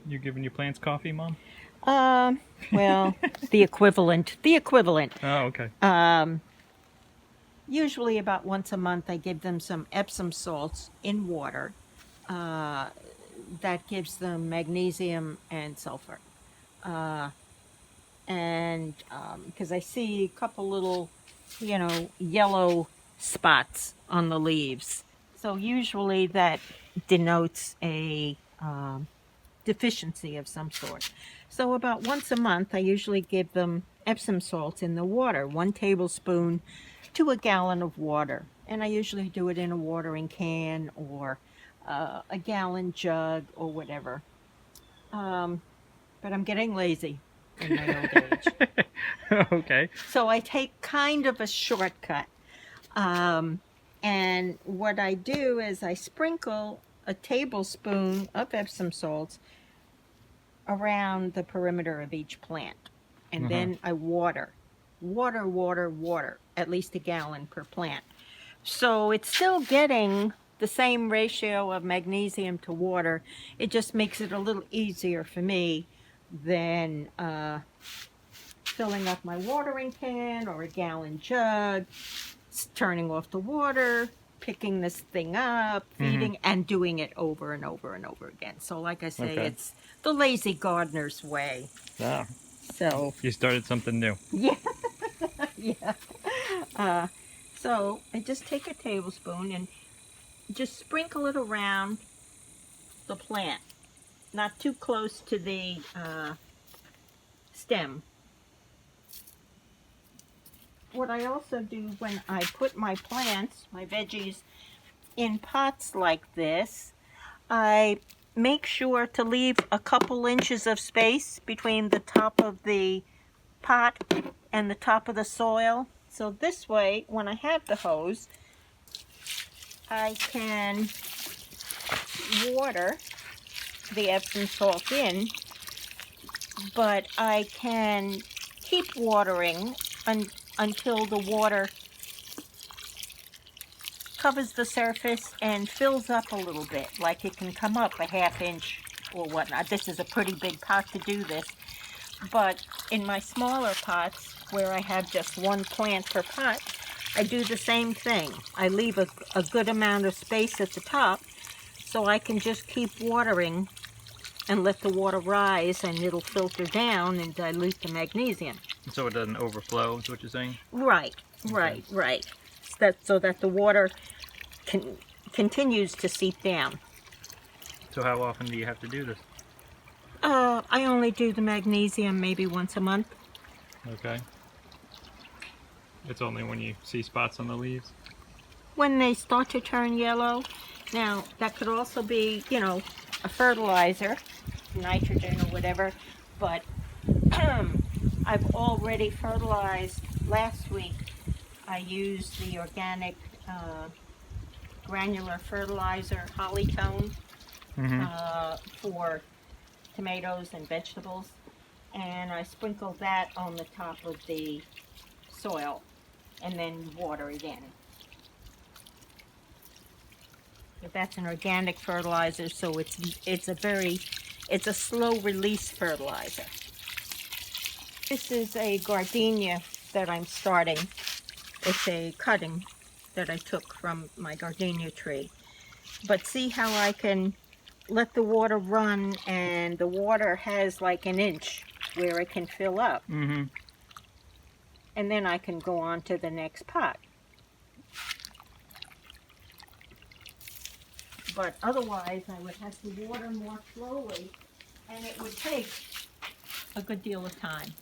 You giving your plants coffee, Mom? Well, the equivalent. The equivalent. Oh, okay. Usually about once a month, I give them some Epsom salts in water. Uh, that gives them magnesium and sulfur. And because I see a couple little, yellow spots on the leaves. So usually that denotes a deficiency of some sort. So about once a month, I usually give them Epsom salts in the water, 1 tablespoon to a gallon of water. And I usually do it in a watering can or a gallon jug or whatever. But I'm getting lazy in my old age. Okay. So I take kind of a shortcut. And what I do is I sprinkle a tablespoon of Epsom salts around the perimeter of each plant. And then I water, at least a gallon per plant. So it's still getting the same ratio of magnesium to water. It just makes it a little easier for me than filling up my watering can or a gallon jug, turning off the water, picking this thing up, feeding, and doing it over and over and over again. So like I say, Okay. it's the lazy gardener's way. Ah, So, you started something new. yeah, yeah. So I just take a tablespoon and just sprinkle it around the plant, not too close to the stem. What I also do when I put my plants, my veggies, in pots like this, I make sure to leave a couple inches of space between the top of the pot and the top of the soil. So this way, when I have the hose, I can water the Epsom salt in, but I can keep watering until the water covers the surface and fills up a little bit, like it can come up a ½ inch or whatnot. This is a pretty big pot to do this, but in my smaller pots where I have just one plant per pot, I do the same thing. I leave a good amount of space at the top so I can just keep watering and let the water rise and it'll filter down and dilute the magnesium. So it doesn't overflow, is what you're saying? Right. So that the water continues to seep down. So how often do you have to do this? I only do the magnesium maybe once a month. Okay. It's only when you see spots on the leaves? When they start to turn yellow. Now, that could also be, a fertilizer, nitrogen or whatever, but I've already fertilized last week. I used the organic granular fertilizer, Hollytone, for tomatoes and vegetables, and I sprinkled that on the top of the soil and then water again. But that's an organic fertilizer, so it's a slow release fertilizer. This is a gardenia that I'm starting. It's a cutting that I took from my gardenia tree. But see how I can let the water run, and the water has like an inch where it can fill up. Mm-hmm. And then I can go on to the next pot. But otherwise, I would have to water more slowly, and it would take a good deal of time.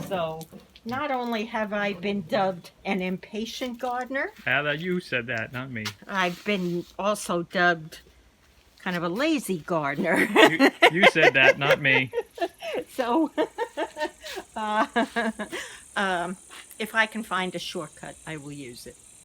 So, not only have I been dubbed an impatient gardener, You said that, not me. I've been also dubbed kind of a lazy gardener. You said that, not me. So, if I can find a shortcut, I will use it.